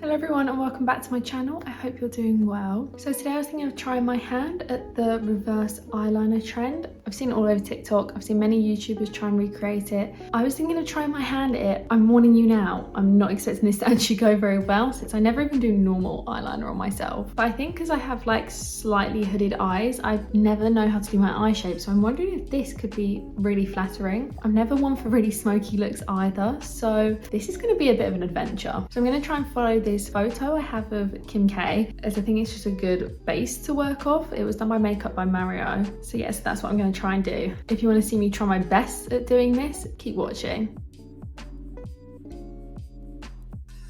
Hello everyone and welcome back to my channel. I hope you're doing well. So today I was thinking of trying my hand at the reverse eyeliner trend. I've seen it all over TikTok. I've seen many YouTubers try and recreate it. I was thinking of trying my hand at it. I'm warning you now, I'm not expecting this to actually go very well since I never even do normal eyeliner on myself. But I think because I have like slightly hooded eyes, I never know how to do my eye shape. So I'm wondering if this could be really flattering. I'm never one for really smoky looks either. So this is going to be a bit of an adventure. So I'm going to try and follow this photo I have of Kim K, as I think it's just a good base to work off. It was done by Makeup by Mario. So yes, that's what I'm going to try and do. If you want to see me try my best at doing this, keep watching.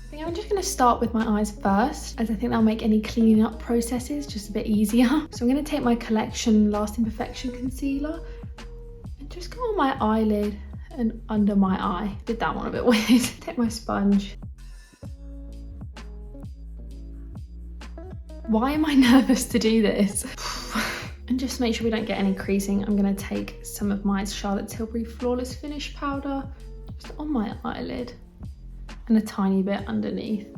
I think I'm just going to start with my eyes first, as I think that'll make any cleaning up processes just a bit easier. So I'm going to take my Collection Lasting Perfection concealer and just go on my eyelid and under my eye. Did that one a bit weird. Take my sponge. Why am I nervous to do this? And just to make sure we don't get any creasing, I'm going to take some of my Charlotte Tilbury Flawless Finish powder just on my eyelid and a tiny bit underneath.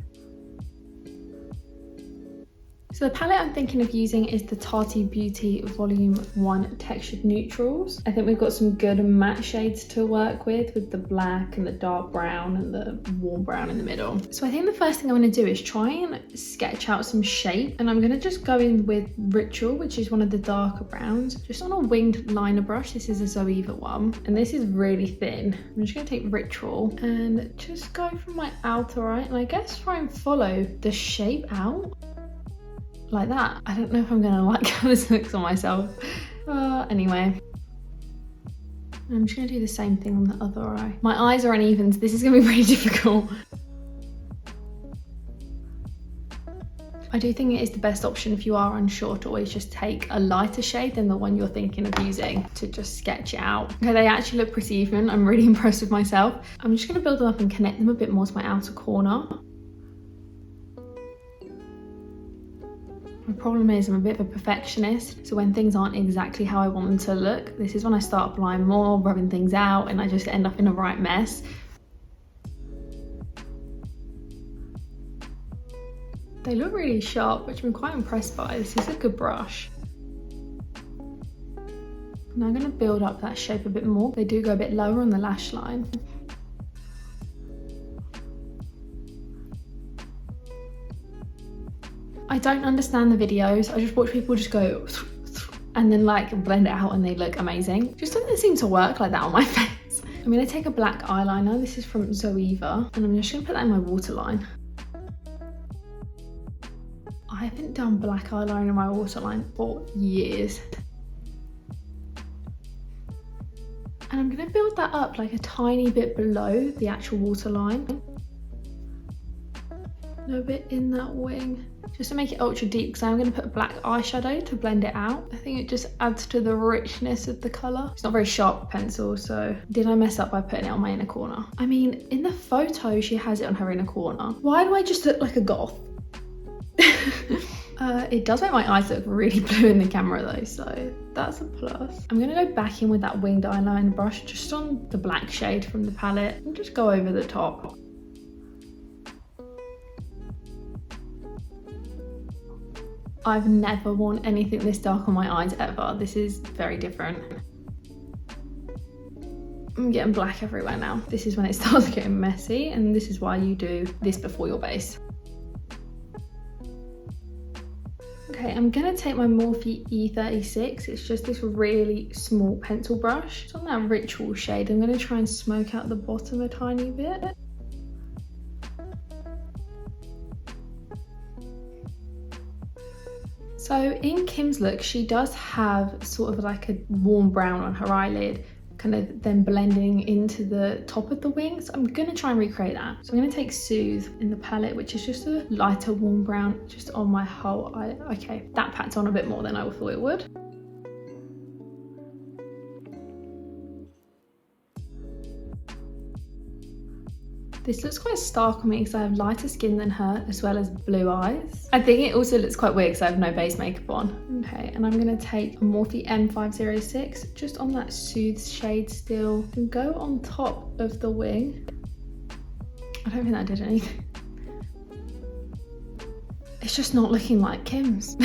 So the palette I'm thinking of using is the Tati Beauty Volume 1 Textured Neutrals. I think we've got some good matte shades to work with the black and the dark brown and the warm brown in the middle. So I think the first thing I'm going to do is try and sketch out some shape, and I'm going to just go in with Ritual, which is one of the darker browns, just on a winged liner brush. This is a Zoeva one, and this is really thin. I'm just going to take Ritual and just go from my outer eye, and I guess try and follow the shape out. Like that. I don't know if I'm gonna like how this looks on myself. Anyway. I'm just gonna do the same thing on the other eye. My eyes are uneven, so this is gonna be really difficult. I do think it is the best option if you are unsure to always just take a lighter shade than the one you're thinking of using to just sketch it out. Okay, they actually look pretty even. I'm really impressed with myself. I'm just gonna build them up and connect them a bit more to my outer corner. My problem is I'm a bit of a perfectionist, so when things aren't exactly how I want them to look, this is when I start applying more, rubbing things out, and I just end up in a right mess. They look really sharp, which I'm quite impressed by. This is a good brush. Now I'm going to build up that shape a bit more. They do go a bit lower on the lash line. I don't understand the videos. I just watch people just go and then like blend it out and they look amazing. Just doesn't seem to work like that on my face. I'm gonna take a black eyeliner. This is from Zoeva, and I'm just gonna put that in my waterline. I haven't done black eyeliner in my waterline for years. And I'm gonna build that up like a tiny bit below the actual waterline. A little bit in that wing, just to make it ultra deep, because I'm going to put a black eyeshadow to blend it out. I think it just adds to the richness of the colour. It's not a very sharp pencil, so did I mess up by putting it on my inner corner? I mean, in the photo she has it on her inner corner. Why do I just look like a goth? It does make my eyes look really blue in the camera though, so that's a plus. I'm going to go back in with that winged eyeliner brush just on the black shade from the palette and just go over the top. I've never worn anything this dark on my eyes ever. This is very different. I'm getting black everywhere now. This is when it starts getting messy, and this is why you do this before your base. Okay, I'm gonna take my Morphe E36. It's just this really small pencil brush. It's on that Ritual shade. I'm gonna try and smoke out the bottom a tiny bit. So in Kim's look, she does have sort of like a warm brown on her eyelid, kind of then blending into the top of the wing. So I'm gonna try and recreate that. So I'm gonna take Soothe in the palette, which is just a lighter warm brown, just on my whole eye. Okay, that packs on a bit more than I thought it would. This looks quite stark on me because I have lighter skin than her, as well as blue eyes. I think it also looks quite weird because I have no base makeup on. Okay, and I'm gonna take a Morphe M506 just on that Soothe shade still and go on top of the wing. I don't think that did anything. it's just not looking like Kim's.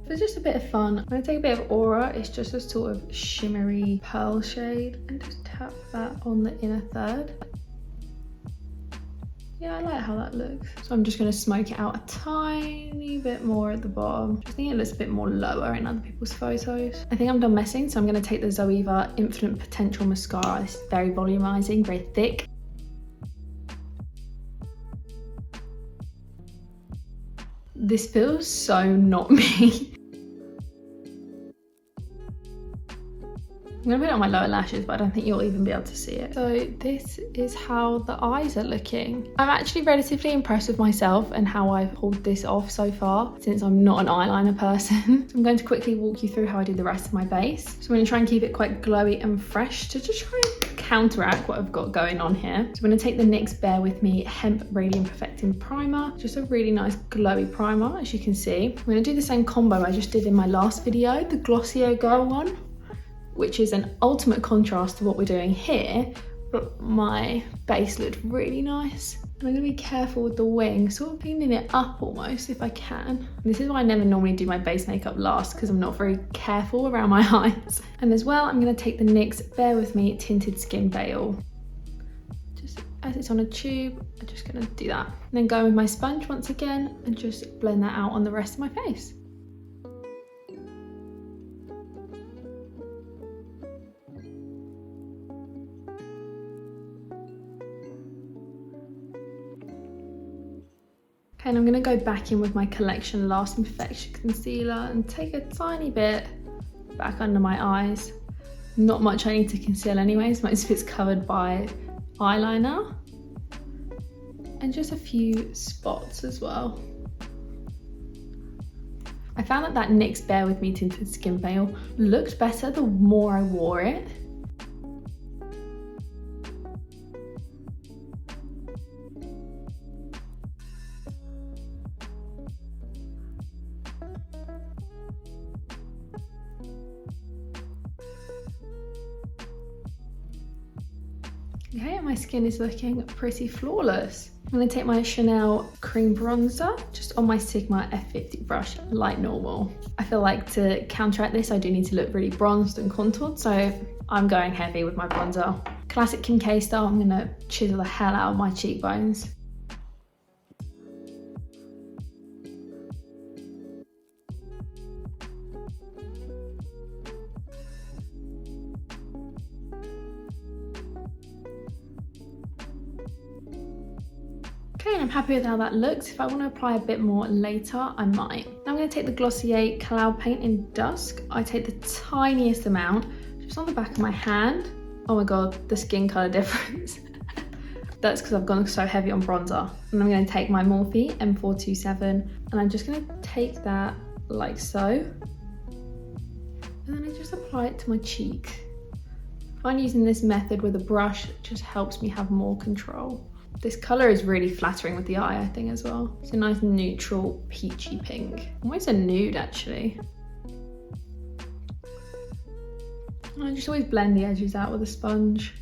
For just a bit of fun, I'm going to take a bit of Aura. It's just a sort of shimmery pearl shade, and just tap that on the inner third. Yeah, I like how that looks. So I'm just going to smoke it out a tiny bit more at the bottom. I think it looks a bit more lower in other people's photos. I think I'm done messing, so I'm going to take the Zoeva Infinite Potential Mascara. This is very volumizing, very thick. This feels so not me. I'm gonna put it on my lower lashes, but I don't think you'll even be able to see it. So this is how the eyes are looking. I'm actually relatively impressed with myself and how I've pulled this off so far, since I'm not an eyeliner person. So I'm going to quickly walk you through how I do the rest of my base. So I'm going to try and keep it quite glowy and fresh to just try and counteract what I've got going on here. So I'm going to take the NYX Bear With Me Hemp Radiant Perfecting Primer. Just a really nice glowy primer, as you can see. I'm going to do the same combo I just did in my last video, the Glossier Girl one, which is an ultimate contrast to what we're doing here, but my base looked really nice. And I'm gonna be careful with the wing, sort of cleaning it up almost if I can. And this is why I never normally do my base makeup last, because I'm not very careful around my eyes. And as well, I'm gonna take the NYX Bear With Me Tinted Skin Veil. Just as it's on a tube, I'm just gonna do that. And then go with my sponge once again and just blend that out on the rest of my face. Okay, and I'm going to go back in with my Collection Last Imperfection Concealer and take a tiny bit back under my eyes. Not much I need to conceal anyways, most of it's covered by eyeliner. And just a few spots as well. I found that NYX Bear With Me Tinted Skin Veil looked better the more I wore it. Okay, my skin is looking pretty flawless. I'm going to take my Chanel cream bronzer just on my Sigma F50 brush, like normal. I feel like to counteract this, I do need to look really bronzed and contoured, so I'm going heavy with my bronzer. Classic Kim K style, I'm going to chisel the hell out of my cheekbones. Okay, and I'm happy with how that looks. If I want to apply a bit more later, I might. Now I'm going to take the Glossier Cloud Paint in Dusk. I take the tiniest amount, just on the back of my hand. Oh my god, the skin colour difference. That's because I've gone so heavy on bronzer. And I'm going to take my Morphe M427 and I'm just going to take that like so. And then I just apply it to my cheek. I find using this method with a brush just helps me have more control. This colour is really flattering with the eye, I think, as well. It's a nice neutral peachy pink. Almost a nude, actually. And I just always blend the edges out with a sponge.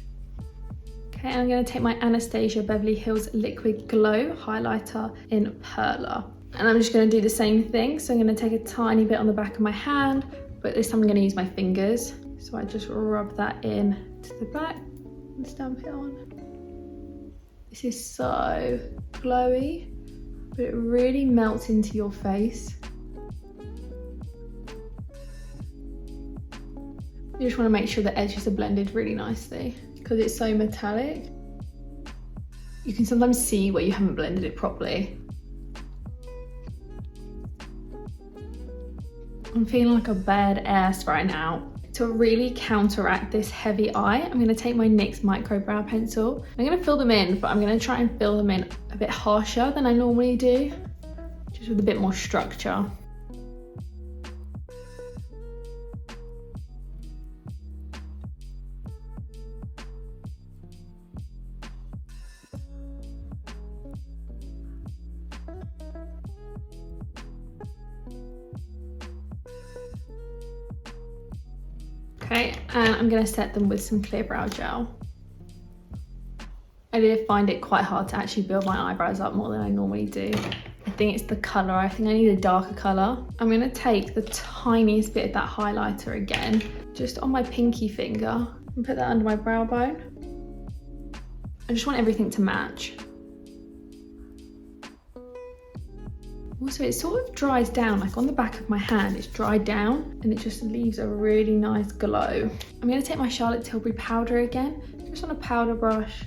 Okay, and I'm going to take my Anastasia Beverly Hills Liquid Glow highlighter in Perla. And I'm just going to do the same thing. So I'm going to take a tiny bit on the back of my hand, but this time I'm going to use my fingers. So I just rub that in to the back and stamp it on. This is so glowy, but it really melts into your face. You just want to make sure the edges are blended really nicely because it's so metallic. You can sometimes see where you haven't blended it properly. I'm feeling like a badass right now. To really counteract this heavy eye, I'm going to take my NYX Micro Brow Pencil. I'm going to fill them in, but I'm going to try and fill them in a bit harsher than I normally do, just with a bit more structure. Okay, and I'm going to set them with some clear brow gel. I did find it quite hard to actually build my eyebrows up more than I normally do. I think it's the colour. I think I need a darker colour. I'm going to take the tiniest bit of that highlighter again, just on my pinky finger, and put that under my brow bone. I just want everything to match. Also, it sort of dries down, like on the back of my hand, it's dried down and it just leaves a really nice glow. I'm going to take my Charlotte Tilbury powder again, just on a powder brush,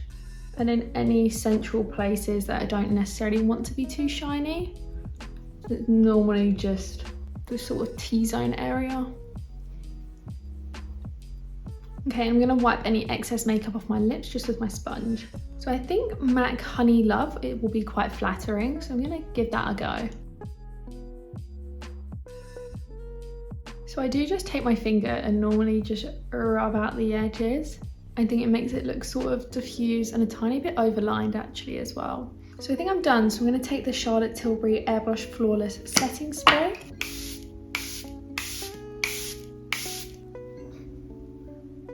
and in any central places that I don't necessarily want to be too shiny. It's normally just the sort of T-zone area. Okay, I'm going to wipe any excess makeup off my lips just with my sponge. So I think MAC Honey Love, it will be quite flattering, so I'm going to give that a go. So I do just take my finger and normally just rub out the edges. I think it makes it look sort of diffused and a tiny bit overlined actually as well. So I think I'm done, so I'm going to take the Charlotte Tilbury Airbrush Flawless Setting Spray.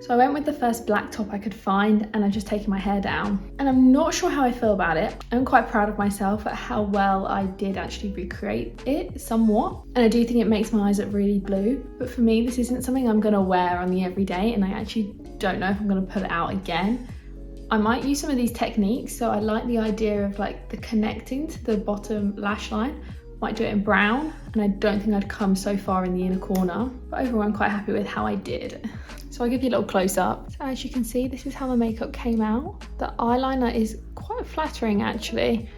So I went with the first black top I could find and I've just taken my hair down. And I'm not sure how I feel about it. I'm quite proud of myself at how well I did actually recreate it somewhat. And I do think it makes my eyes look really blue. But for me, this isn't something I'm gonna wear on the everyday, and I actually don't know if I'm gonna put it out again. I might use some of these techniques. So I like the idea of like the connecting to the bottom lash line. Might do it in brown, and I don't think I'd come so far in the inner corner. But overall, I'm quite happy with how I did. So I'll give you a little close up. So as you can see, this is how the makeup came out. The eyeliner is quite flattering actually.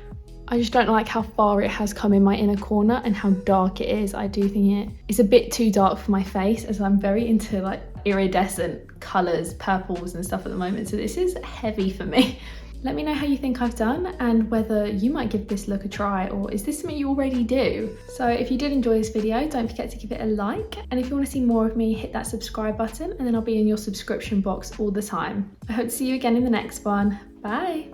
I just don't like how far it has come in my inner corner and how dark it is. I do think it's a bit too dark for my face, as I'm very into like iridescent colours, purples and stuff at the moment. So this is heavy for me. Let me know how you think I've done and whether you might give this look a try, or is this something you already do? So if you did enjoy this video, don't forget to give it a like. And if you want to see more of me, hit that subscribe button and then I'll be in your subscription box all the time. I hope to see you again in the next one. Bye.